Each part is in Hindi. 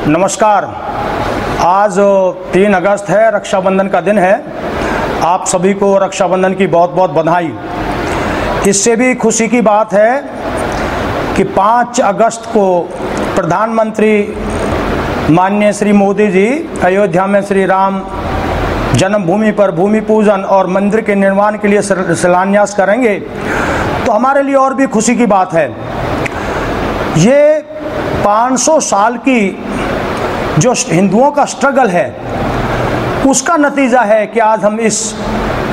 नमस्कार। आज 3 अगस्त है, रक्षाबंधन का दिन है। आप सभी को रक्षाबंधन की बहुत बहुत बधाई। इससे भी खुशी की बात है कि 5 अगस्त को प्रधानमंत्री माननीय श्री मोदी जी अयोध्या में श्री राम जन्मभूमि पर भूमि पूजन और मंदिर के निर्माण के लिए शिलान्यास करेंगे, तो हमारे लिए और भी खुशी की बात है। ये 500 साल की जो हिंदुओं का स्ट्रगल है, उसका नतीजा है कि आज हम इस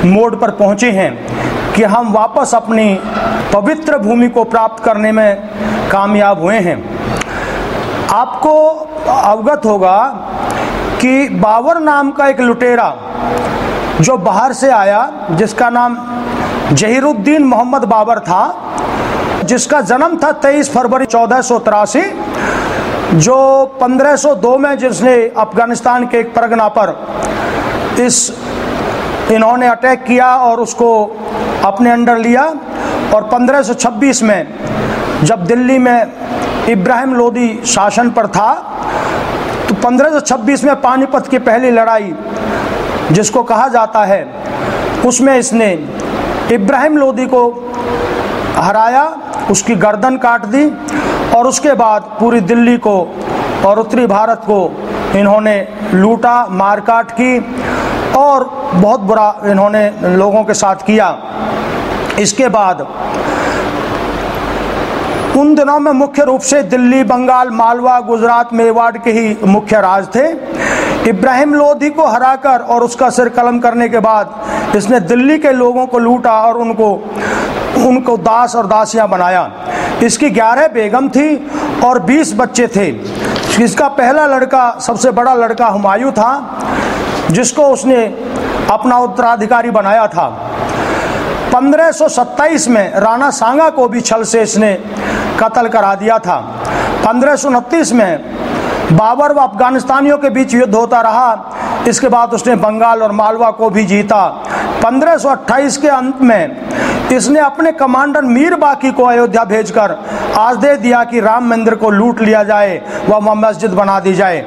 मोड़ पर पहुंचे हैं कि हम वापस अपनी पवित्र भूमि को प्राप्त करने में कामयाब हुए हैं। आपको अवगत होगा कि बाबर नाम का एक लुटेरा जो बाहर से आया, जिसका नाम जहीरुद्दीन मोहम्मद बाबर था, जिसका जन्म था 23 फरवरी 1483, जो 1502 में जिसने अफगानिस्तान के एक परगना पर इन्होंने अटैक किया और उसको अपने अंडर लिया, और 1526 में जब दिल्ली में इब्राहिम लोदी शासन पर था, तो 1526 में पानीपत की पहली लड़ाई जिसको कहा जाता है, उसमें इसने इब्राहिम लोदी को हराया, उसकी गर्दन काट दी, और उसके बाद पूरी दिल्ली को और उत्तरी भारत को इन्होंने लूटा, मारकाट की और बहुत बुरा इन्होंने लोगों के साथ किया। इसके बाद उन दिनों में मुख्य रूप से दिल्ली, बंगाल, मालवा, गुजरात, मेवाड़ के ही मुख्य राज थे। इब्राहिम लोदी को हराकर और उसका सिर कलम करने के बाद इसने दिल्ली के लोगों को लूटा और उनको दास और दासियां बनाया। इसकी 11 बेगम थी और 20 बच्चे थे। इसका पहला लड़का, सबसे बड़ा लड़का हुमायूं था, जिसको उसने अपना उत्तराधिकारी बनाया था। 1527 में राणा सांगा को भी छल से इसने कत्ल करा दिया था। 1529 में बाबर व अफगानिस्तानियों के बीच युद्ध होता रहा। इसके बाद उसने बंगाल और मालवा को भी जीता। 1528 के अंत में इसने अपने कमांडर मीर बाकी को अयोध्या भेजकर आदेश दिया कि राम मंदिर को लूट लिया जाए व वह मस्जिद बना दी जाए।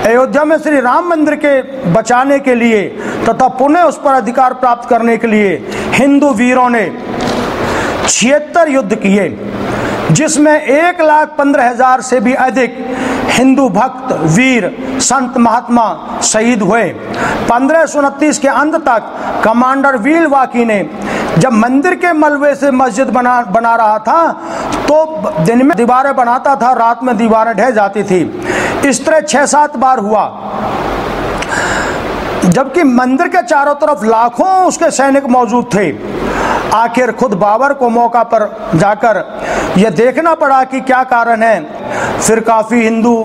अयोध्या में श्री राम मंदिर के बचाने के लिए तथा पुनः उस पर अधिकार प्राप्त करने के लिए हिंदू वीरों ने 76 युद्ध किए, जिसमें 1,15,000 से भी अधिक हिंदू भक्त, वीर, संत, महात्मा शहीद हुए। 1529 के अंत तक कमांडर वीर बाकी ने जब मंदिर के मलबे से मस्जिद बना रहा था, तो दिन में दीवारें बनाता था, रात में दीवारें ढह जाती थी। इस तरह 6-7 बार हुआ, जबकि मंदिर के चारों तरफ लाखों उसके सैनिक मौजूद थे। आखिर खुद बाबर को मौका पर जाकर यह देखना पड़ा कि क्या कारण है। फिर काफ़ी हिंदू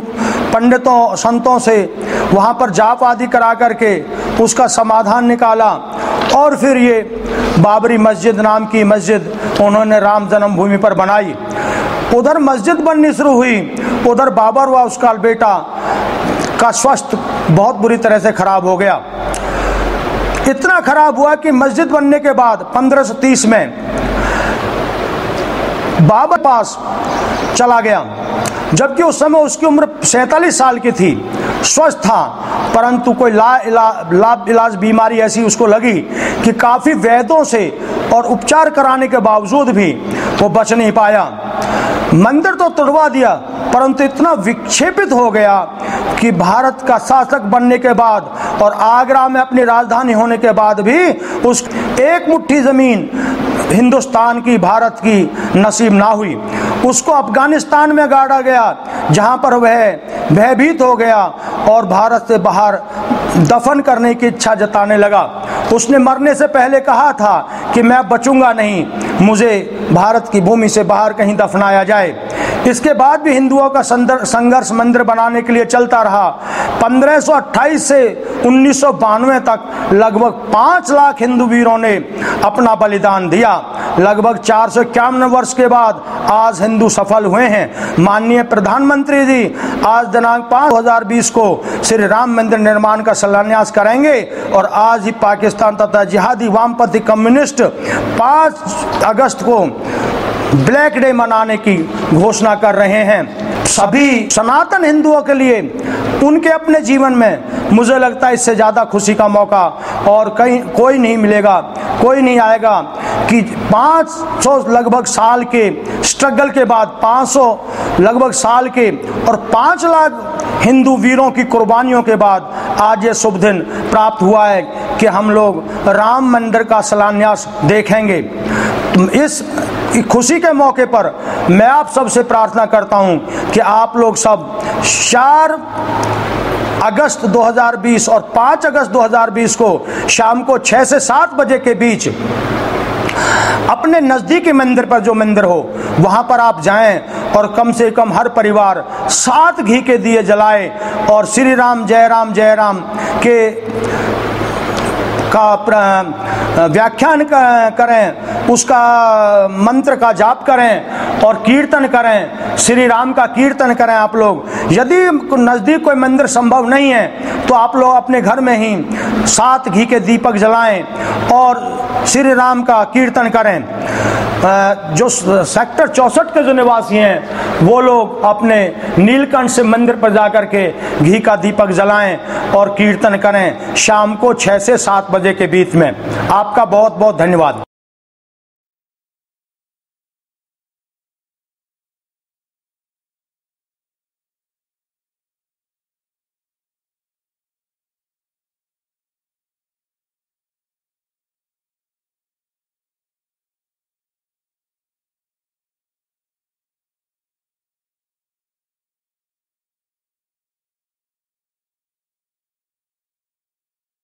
पंडितों, संतों से वहाँ पर जाप आदि करा करके उसका समाधान निकाला, और फिर ये बाबरी मस्जिद नाम की मस्जिद उन्होंने राम जन्मभूमि पर बनाई। उधर मस्जिद बननी शुरू हुई, उधर बाबर व उसका बेटा का स्वास्थ्य बहुत बुरी तरह से खराब हो गया। इतना खराब हुआ कि मस्जिद बनने के बाद 1530 में बाबर पास चला गया, जबकि उस समय उसकी उम्र 47 साल की थी। स्वस्थ था, परंतु कोई लाभ इलाज बीमारी ऐसी उसको लगी कि काफ़ी वैद्यों से और उपचार कराने के बावजूद भी वो बच नहीं पाया। मंदिर तो तुड़वा दिया, परंतु इतना विक्षेपित हो गया कि भारत का शासक बनने के बाद और आगरा में अपनी राजधानी होने के बाद भी उस एक मुट्ठी ज़मीन हिंदुस्तान की, भारत की नसीब ना हुई। उसको अफगानिस्तान में गाड़ा गया, जहाँ पर वह भयभीत हो गया और भारत से बाहर दफन करने की इच्छा जताने लगा। उसने मरने से पहले कहा था कि मैं बचूंगा नहीं, मुझे भारत की भूमि से बाहर कहीं दफनाया जाए। इसके बाद भी हिंदुओं का संघर्ष मंदिर बनाने के लिए चलता रहा। 1528 से 1992 तक लगभग 5 लाख हिंदू वीरों ने अपना बलिदान दिया। लगभग 451 वर्ष के बाद आज हिंदू सफल हुए हैं। माननीय प्रधानमंत्री जी आज दिनांक 5/2020 को श्री राम मंदिर निर्माण का शिलान्यास करेंगे, और आज ही पाकिस्तान तथा जिहादी वामपंथी कम्युनिस्ट 5 अगस्त को ब्लैक डे मनाने की घोषणा कर रहे हैं। सभी सनातन हिंदुओं के लिए उनके अपने जीवन में मुझे लगता है इससे ज़्यादा खुशी का मौका और कहीं कोई नहीं मिलेगा, कोई नहीं आएगा कि 500 लगभग साल के स्ट्रगल के बाद, 500 लगभग साल के और 5 लाख हिंदू वीरों की कुर्बानियों के बाद आज ये शुभ दिन प्राप्त हुआ है कि हम लोग राम मंदिर का शिलान्यास देखेंगे। इस खुशी के मौके पर मैं आप सबसे प्रार्थना करता हूं कि आप लोग सब 4 अगस्त 2020 और 5 अगस्त 2020 को शाम को 6 से 7 बजे के बीच अपने नज़दीकी मंदिर पर, जो मंदिर हो वहाँ पर आप जाएं और कम से कम हर परिवार 7 घी के दिए जलाए और श्री राम जय राम के का व्याख्यान करें, उसका मंत्र का जाप करें और कीर्तन करें, श्री राम का कीर्तन करें आप लोग। यदि नज़दीक कोई मंदिर संभव नहीं है तो आप लोग अपने घर में ही 7 घी के दीपक जलाएं और श्री राम का कीर्तन करें। जो सेक्टर 64 के जो निवासी हैं वो लोग अपने नीलकंठ से मंदिर पर जाकर के घी का दीपक जलाएं और कीर्तन करें शाम को 6 से 7 बजे के बीच में। आपका बहुत बहुत धन्यवाद।